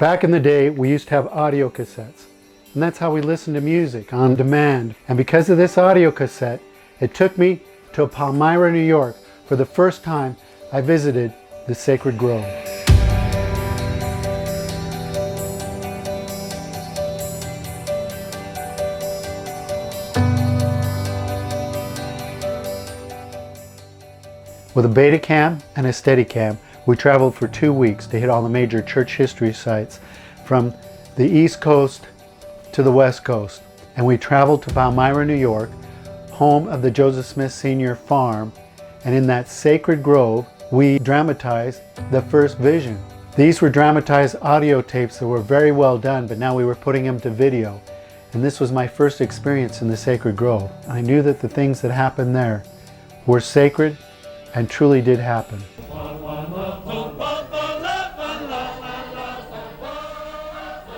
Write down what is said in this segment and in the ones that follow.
Back in the day, we used to have audio cassettes, and that's how we listened to music on demand. And because of this audio cassette, it took me to Palmyra, New York. For the first time, I visited the Sacred Grove. With a Betacam and a Steadicam, we traveled for 2 weeks to hit all the major church history sites from the East Coast to the West Coast. And we traveled to Palmyra, New York, home of the Joseph Smith Sr. farm. And in that Sacred Grove, we dramatized the first vision. These were dramatized audio tapes that were very well done, but now we were putting them to video. And this was my first experience in the Sacred Grove. I knew that the things that happened there were sacred and truly did happen.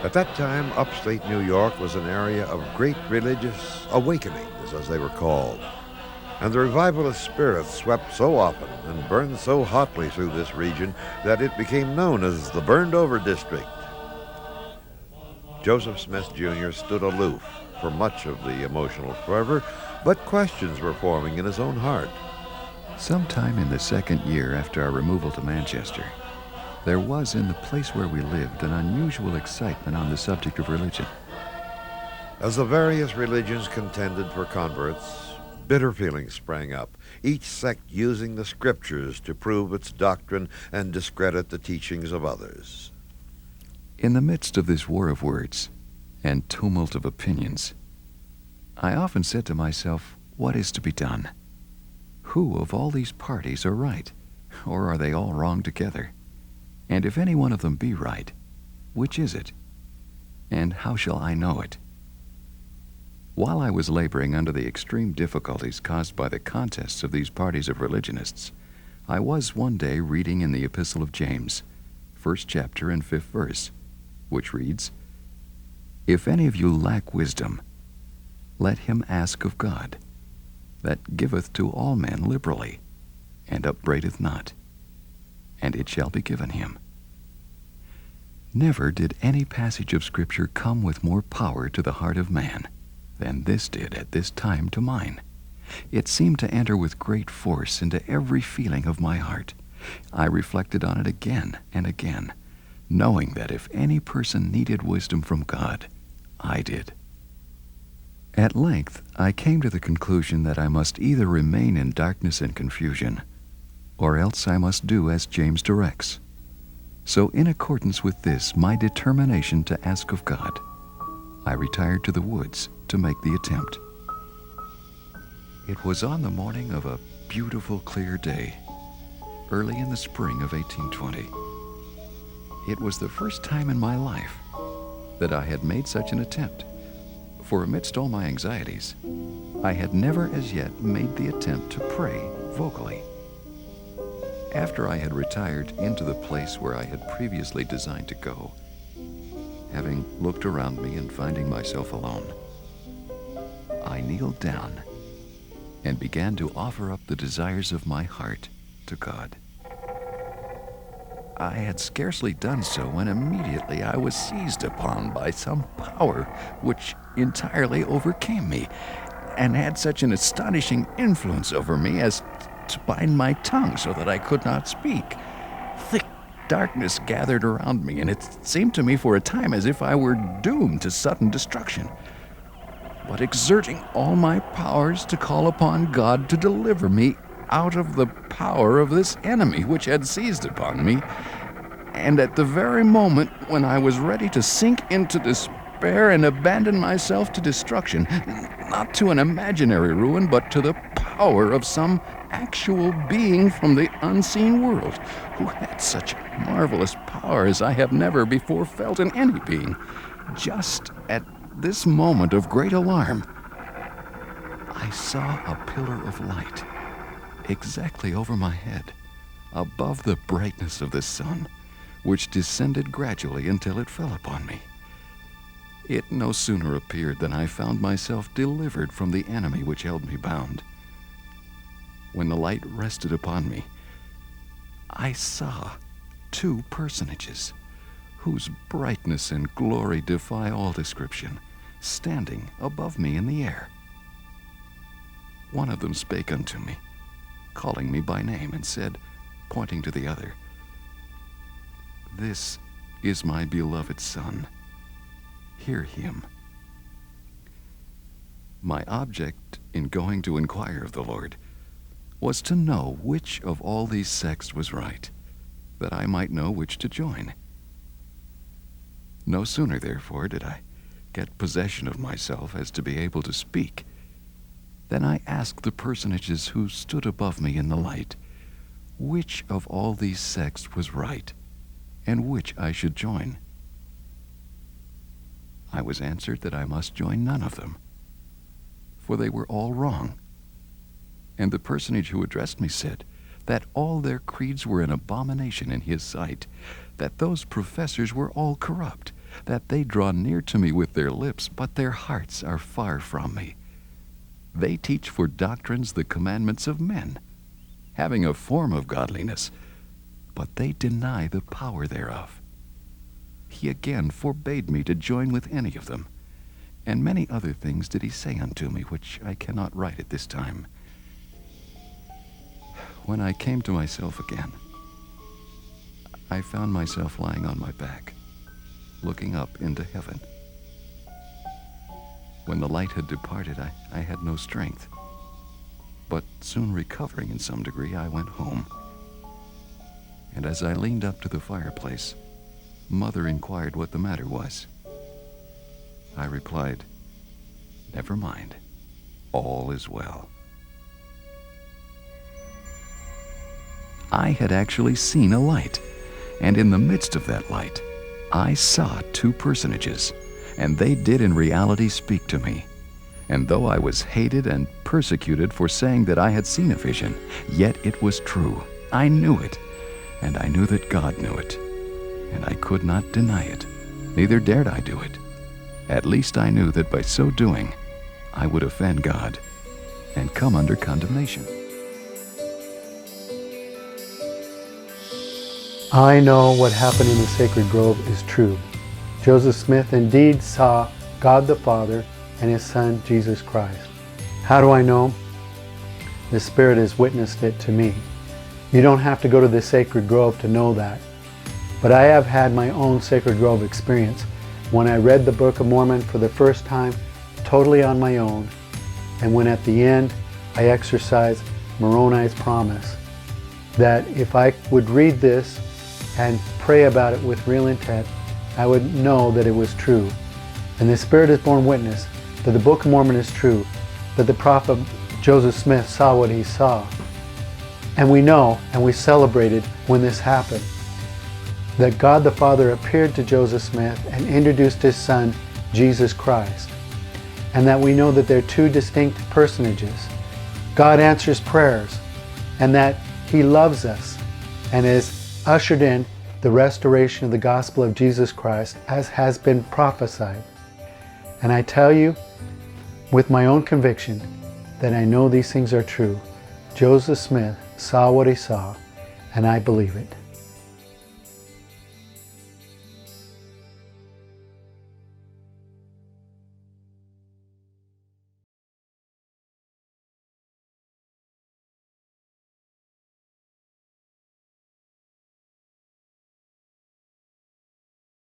At that time, upstate New York was an area of great religious awakenings, as they were called. And the revivalist spirit swept so often and burned so hotly through this region that it became known as the Burned Over District. Joseph Smith Jr. stood aloof for much of the emotional fervor, but questions were forming in his own heart. Sometime in the second year after our removal to Manchester, there was in the place where we lived an unusual excitement on the subject of religion. As the various religions contended for converts, bitter feelings sprang up, each sect using the scriptures to prove its doctrine and discredit the teachings of others. In the midst of this war of words and tumult of opinions, I often said to myself, what is to be done? Who of all these parties are right, or are they all wrong together? And if any one of them be right, which is it? And how shall I know it? While I was laboring under the extreme difficulties caused by the contests of these parties of religionists, I was one day reading in the Epistle of James, 1st chapter and 5th verse, which reads, "If any of you lack wisdom, let him ask of God, that giveth to all men liberally, and upbraideth not, and it shall be given him." Never did any passage of Scripture come with more power to the heart of man than this did at this time to mine. It seemed to enter with great force into every feeling of my heart. I reflected on it again and again, knowing that if any person needed wisdom from God, I did. At length, I came to the conclusion that I must either remain in darkness and confusion, or else I must do as James directs. So in accordance with this, my determination to ask of God, I retired to the woods to make the attempt. It was on the morning of a beautiful, clear day, early in the spring of 1820. It was the first time in my life that I had made such an attempt. For amidst all my anxieties, I had never as yet made the attempt to pray vocally. After I had retired into the place where I had previously designed to go, having looked around me and finding myself alone, I kneeled down and began to offer up the desires of my heart to God. I had scarcely done so when immediately I was seized upon by some power which entirely overcame me and had such an astonishing influence over me as to bind my tongue so that I could not speak. Thick darkness gathered around me, and it seemed to me for a time as if I were doomed to sudden destruction. But exerting all my powers to call upon God to deliver me out of the power of this enemy which had seized upon me, and at the very moment when I was ready to sink into despair and abandon myself to destruction, not to an imaginary ruin, but to the power of some actual being from the unseen world, who had such marvelous power as I have never before felt in any being, just at this moment of great alarm, I saw a pillar of light exactly over my head, above the brightness of the sun, which descended gradually until it fell upon me. It no sooner appeared than I found myself delivered from the enemy which held me bound. When the light rested upon me, I saw two personages whose brightness and glory defy all description, standing above me in the air. One of them spake unto me, calling me by name, and said, pointing to the other, This is my beloved Son. Hear him. My object in going to inquire of the Lord was to know which of all these sects was right, that I might know which to join. No sooner, therefore, did I get possession of myself as to be able to speak, than I asked the personages who stood above me in the light, which of all these sects was right, and which I should join. I was answered that I must join none of them, for they were all wrong. And the personage who addressed me said that all their creeds were an abomination in his sight, that those professors were all corrupt, that they draw near to me with their lips, but their hearts are far from me. They teach for doctrines the commandments of men, having a form of godliness, but they deny the power thereof. He again forbade me to join with any of them, and many other things did he say unto me, which I cannot write at this time. When I came to myself again, I found myself lying on my back, looking up into heaven. When the light had departed, I had no strength, but soon recovering in some degree, I went home. And as I leaned up to the fireplace, Mother inquired what the matter was. I replied, Never mind, all is well. I had actually seen a light, and in the midst of that light, I saw two personages, and they did in reality speak to me. And though I was hated and persecuted for saying that I had seen a vision, yet it was true. I knew it, and I knew that God knew it, and I could not deny it, neither dared I do it. At least I knew that by so doing, I would offend God and come under condemnation. I know what happened in the sacred grove is true. Joseph Smith indeed saw God the Father and His Son, Jesus Christ. How do I know? The Spirit has witnessed it to me. You don't have to go to the sacred grove to know that. But I have had my own sacred grove experience when I read the Book of Mormon for the first time, totally on my own, and when at the end I exercised Moroni's promise that if I would read this and pray about it with real intent, I would know that it was true. And the Spirit has borne witness that the Book of Mormon is true, that the prophet Joseph Smith saw what he saw. And we know, and we celebrated when this happened, that God the Father appeared to Joseph Smith and introduced His Son, Jesus Christ. And that we know that they're two distinct personages. God answers prayers, and that He loves us and has ushered in the restoration of the gospel of Jesus Christ as has been prophesied. And I tell you with my own conviction that I know these things are true. Joseph Smith saw what he saw, and I believe it.